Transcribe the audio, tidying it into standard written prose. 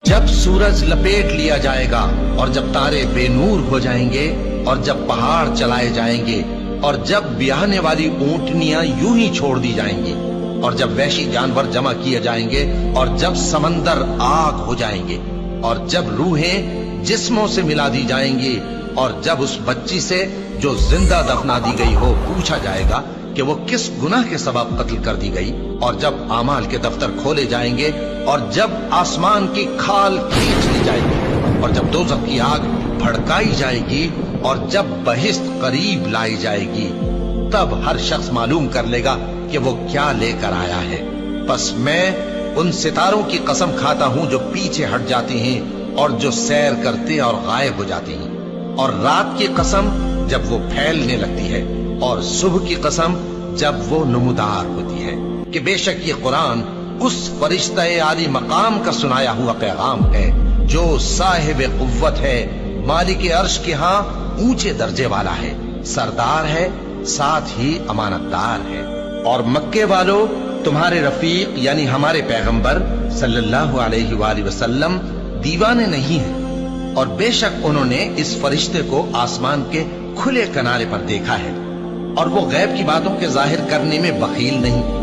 جب سورج لپیٹ لیا جائے گا اور جب تارے بے نور ہو جائیں گے اور جب پہاڑ چلائے جائیں گے اور جب بیاہنے والی اونٹنیاں یوں ہی چھوڑ دی جائیں گی اور جب وحشی جانور جمع کیے جائیں گے اور جب سمندر آگ ہو جائیں گے اور جب روحیں جسموں سے ملا دی جائیں گی اور جب اس بچی سے جو زندہ دفنا دی گئی ہو پوچھا جائے گا کہ وہ کس گناہ کے سبب قتل کر دی گئی اور جب اعمال کے دفتر کھولے جائیں گے اور جب آسمان کی کھال کھینچ لی جائے گی اور جب دوزخ کی آگ بھڑکائی جائے گی اور جب بہشت قریب لائی جائے گی تب ہر شخص معلوم کر لے گا کہ وہ کیا لے کر آیا ہے۔ پس میں ان ستاروں کی قسم کھاتا ہوں جو پیچھے ہٹ جاتی ہیں اور جو سیر کرتے اور غائب ہو جاتی ہیں، اور رات کی قسم جب وہ پھیلنے لگتی ہے اور صبح کی قسم جب وہ نمودار ہوتی ہے کہ بے شک یہ قرآن اس فرشتہ عالی مقام کا سنایا ہوا پیغام ہے جو صاحب قوت ہے، مالک عرش کے ہاں اونچے درجے والا ہے، سردار ہے، ساتھ ہی امانت دار ہے۔ اور مکے والو تمہارے رفیق یعنی ہمارے پیغمبر صلی اللہ علیہ وآلہ وسلم دیوانے نہیں ہیں، اور بے شک انہوں نے اس فرشتے کو آسمان کے کھلے کنارے پر دیکھا ہے، اور وہ غیب کی باتوں کے ظاہر کرنے میں بخیل نہیں۔